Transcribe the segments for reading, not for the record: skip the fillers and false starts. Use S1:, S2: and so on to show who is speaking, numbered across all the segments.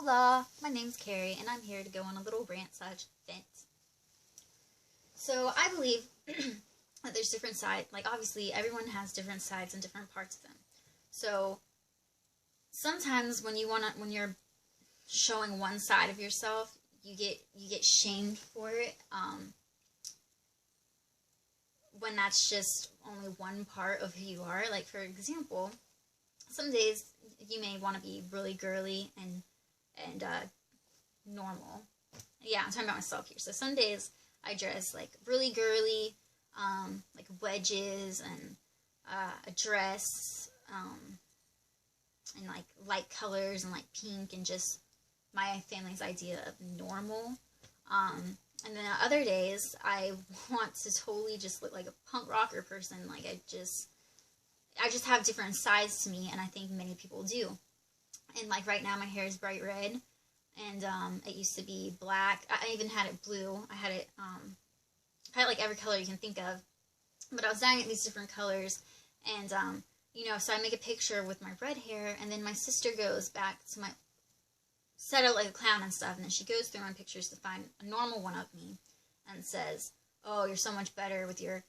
S1: Hola, my name's Carrie, and I'm here to go on a little rant/vent. So I believe that there's different sides. Like, obviously, everyone has different sides and different parts of them. So sometimes when you're showing one side of yourself, you get shamed for it. When that's just only one part of who you are. Like, for example, some days you may want to be really girly and normal. Yeah, I'm talking about myself here. So some days I dress like really girly, like wedges and a dress, and like light colors and like pink and just my family's idea of normal. And then other days I want to totally just look like a punk rocker person. Like I just have different sides to me, and I think many people do. And like right now my hair is bright red, and it used to be black. I even had it blue. I had it like every color you can think of, but I was dyeing it these different colors. And so I make a picture with my red hair, and then my sister goes back to my set out like a clown and stuff, and then she goes through my pictures to find a normal one of me and says, "Oh, you're so much better with your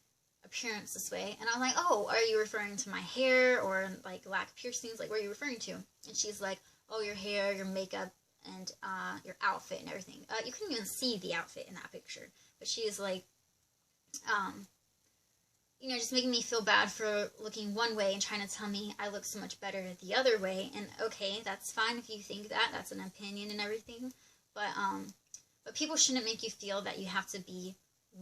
S1: appearance this way." And I'm like, "Oh, are you referring to my hair or like lack of piercings? Like, what are you referring to?" And she's like, "Oh, your hair, your makeup, and your outfit and everything." You couldn't even see the outfit in that picture, but she is like, just making me feel bad for looking one way and trying to tell me I look so much better the other way. And okay, that's fine if you think that. That's an opinion and everything. But people shouldn't make you feel that you have to be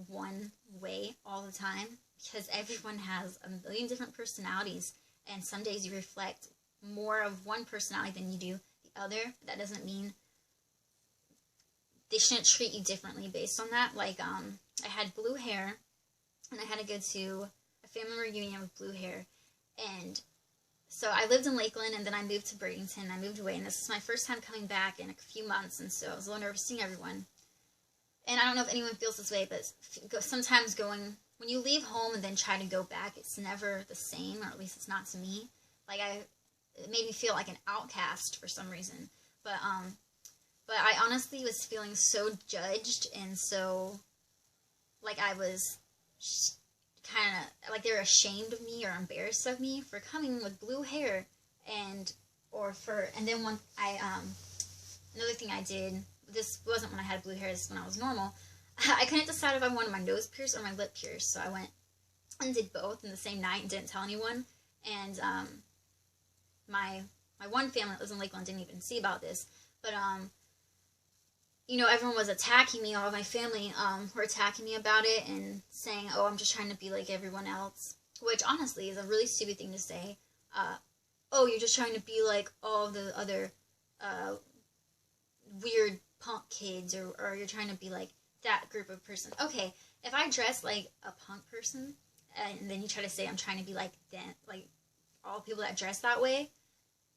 S1: one way all the time, because everyone has a million different personalities, and some days you reflect more of one personality than you do the other. That doesn't mean they shouldn't treat you differently based on that. Like, I had blue hair, and I had to go to a family reunion with blue hair, and so I lived in Lakeland, and then I moved to Bradenton. I moved away, and this is my first time coming back in a few months, and so I was a little nervous seeing everyone. And I don't know if anyone feels this way, but sometimes when you leave home and then try to go back, it's never the same, or at least it's not to me. Like, it made me feel like an outcast for some reason. But I honestly was feeling so judged, and so, like, I was kind of, like, they were ashamed of me or embarrassed of me for coming with blue hair, and then another thing I did, this wasn't when I had blue hair, this is when I was normal. I couldn't decide if I wanted my nose pierced or my lip pierced, so I went and did both in the same night and didn't tell anyone. And my one family that lives in Lakeland didn't even see about this, but everyone was attacking me. All of my family were attacking me about it and saying, "Oh, I'm just trying to be like everyone else," which honestly is a really stupid thing to say. "Oh, you're just trying to be like all the other weird punk kids, or you're trying to be like that group of person." Okay, if I dress like a punk person, and then you try to say I'm trying to be like them, like all people that dress that way,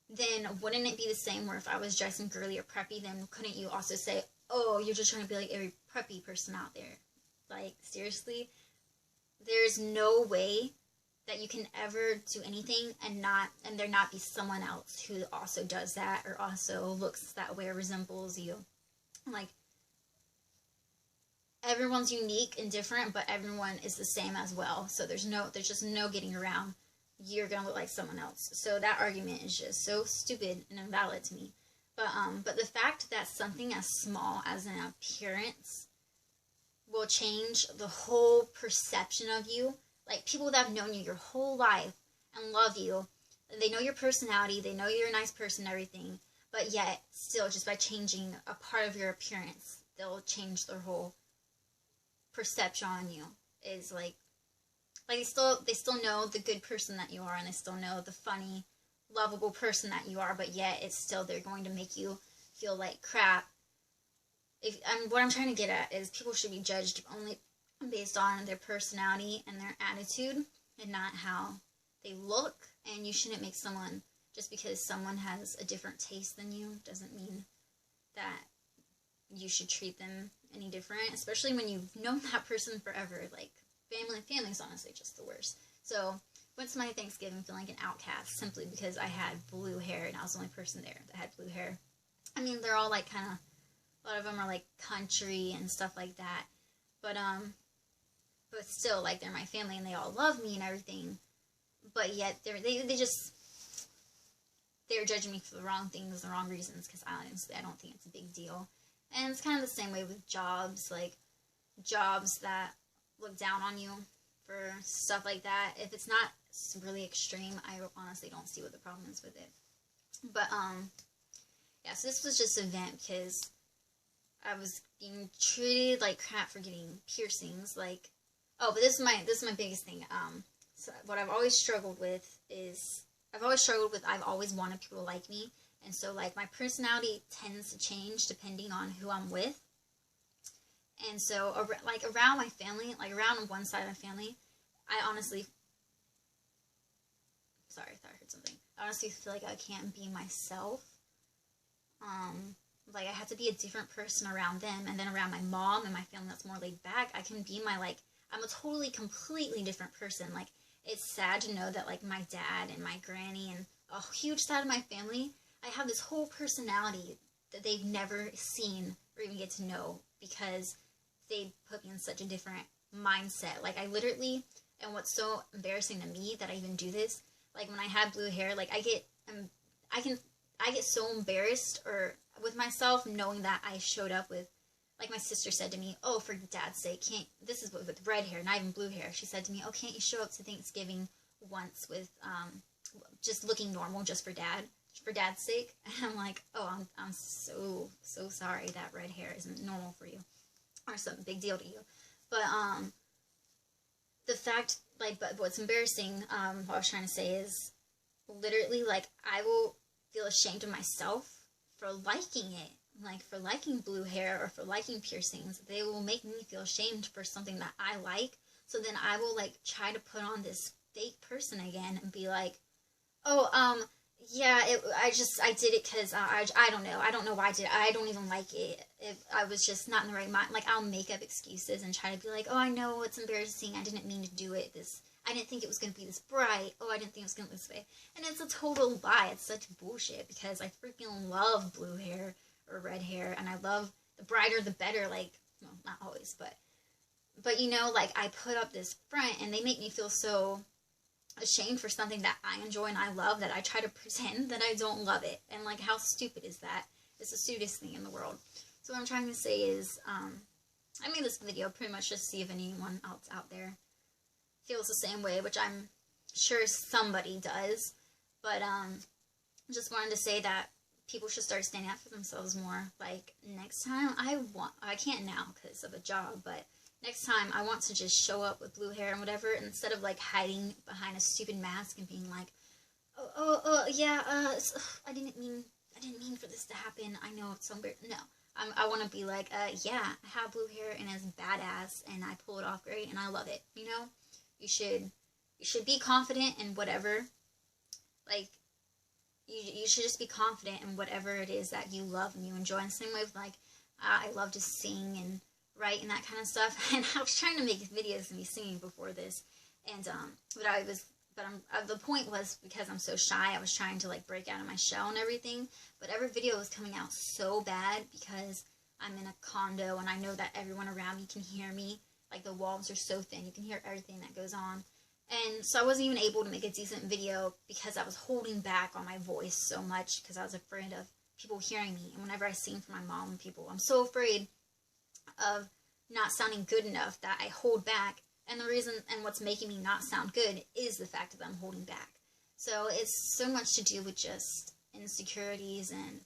S1: then wouldn't it be the same where if I was dressing girly or preppy, then couldn't you also say, "Oh, you're just trying to be like every preppy person out there"? Like, seriously? There's no way that you can ever do anything and there not be someone else who also does that, or also looks that way or resembles you. Like, everyone's unique and different, but everyone is the same as well. So there's just no getting around. You're gonna look like someone else. So that argument is just so stupid and invalid to me. But the fact that something as small as an appearance will change the whole perception of you, like people that have known you your whole life and love you, they know your personality, they know you're a nice person and everything, but yet still just by changing a part of your appearance, they'll change their whole perception on you. Is like they still know the good person that you are, and they still know the funny, lovable person that you are, but yet it's still, they're going to make you feel like crap. What I'm trying to get at is people should be judged only based on their personality and their attitude, and not how they look. And you shouldn't make someone, just because someone has a different taste than you, doesn't mean that you should treat them any different, especially when you've known that person forever. Like, family's honestly just the worst. So went to my Thanksgiving feeling like an outcast simply because I had blue hair and I was the only person there that had blue hair. I mean, they're all like kind of, a lot of them are like country and stuff like that. But still, like, they're my family and they all love me and everything. But yet they're judging me for the wrong things, the wrong reasons, because honestly, I don't think it's a big deal. And it's kind of the same way with jobs, like, jobs that look down on you for stuff like that. If it's not really extreme, I honestly don't see what the problem is with it. But, yeah, so this was just an event because I was being treated like crap for getting piercings, like, oh, but this is my biggest thing. So what I've always struggled with is, I've always wanted people to like me, and so, like, my personality tends to change depending on who I'm with. And so, like, around my family, like, around one side of my family, I honestly, sorry, I thought I heard something. I honestly feel like I can't be myself. Like, I have to be a different person around them, and then around my mom and my family that's more laid back, I can be I'm a totally, completely different person. Like, it's sad to know that, like, my dad and my granny and a huge side of my family, I have this whole personality that they've never seen or even get to know because they put me in such a different mindset. Like, I literally, and what's so embarrassing to me that I even do this, like, when I had blue hair, like, I get so embarrassed or with myself knowing that I showed up with, like, my sister said to me, oh, for Dad's sake, this is with red hair, not even blue hair. She said to me, oh, can't you show up to Thanksgiving once with, just looking normal just for Dad's sake? And I'm like, oh, I'm so sorry that red hair isn't normal for you or some big deal to you. But, the fact, like, but what's embarrassing, what I was trying to say is, literally, like, I will feel ashamed of myself for liking it. Like, for liking blue hair or for liking piercings. They will make me feel ashamed for something that I like. So then I will, like, try to put on this fake person again and be like, oh, yeah, I did it because, I don't know. I don't know why I did it. I don't even like it. I was just not in the right mind. Like, I'll make up excuses and try to be like, oh, I know it's embarrassing. I didn't mean to do it. I didn't think it was going to be this bright. Oh, I didn't think it was going to be this way. And it's a total lie. It's such bullshit because I freaking love blue hair or red hair, and I love the brighter the better, like, well, not always, but you know, like, I put up this front, and they make me feel so ashamed for something that I enjoy and I love that I try to pretend that I don't love it, and, like, how stupid is that? It's the stupidest thing in the world. So what I'm trying to say is, I made this video pretty much just to see if anyone else out there feels the same way, which I'm sure somebody does, but, just wanted to say that people should start standing up for themselves more. Like, next time, I can't now because of a job, but next time I want to just show up with blue hair and whatever, instead of, like, hiding behind a stupid mask and being like, yeah, I didn't mean for this to happen. I know it's so weird. No, I want to be like, yeah, I have blue hair and it's badass and I pull it off great and I love it. You know, you should be confident in whatever, like, you should just be confident in whatever it is that you love and you enjoy. And same way with, like, I love to sing and write and that kind of stuff. And I was trying to make videos of me singing before this. And, the point was, because I'm so shy, I was trying to, like, break out of my shell and everything. But every video was coming out so bad because I'm in a condo and I know that everyone around me can hear me. Like, the walls are so thin, you can hear everything that goes on. And so I wasn't even able to make a decent video because I was holding back on my voice so much because I was afraid of people hearing me. And whenever I sing for my mom and people, I'm so afraid of not sounding good enough that I hold back. And the reason, and what's making me not sound good is the fact that I'm holding back. So it's so much to do with just insecurities and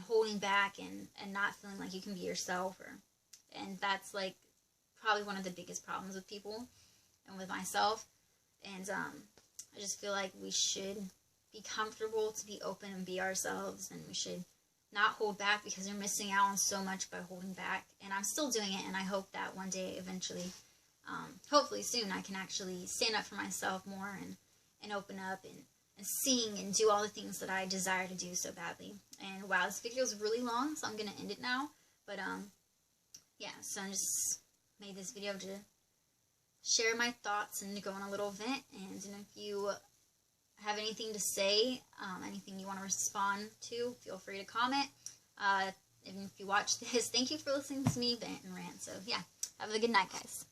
S1: holding back and not feeling like you can be yourself. And that's, like, probably one of the biggest problems with people and with myself. And, I just feel like we should be comfortable to be open and be ourselves, and we should not hold back because you're missing out on so much by holding back. And I'm still doing it, and I hope that one day, eventually, hopefully soon, I can actually stand up for myself more and open up and sing and do all the things that I desire to do so badly. And wow, this video is really long, so I'm going to end it now. But, yeah, so I just made this video to share my thoughts and to go on a little vent. And if you have anything to say, anything you want to respond to, feel free to comment. And if you watch this, thank you for listening to me vent and rant. So, yeah, have a good night, guys.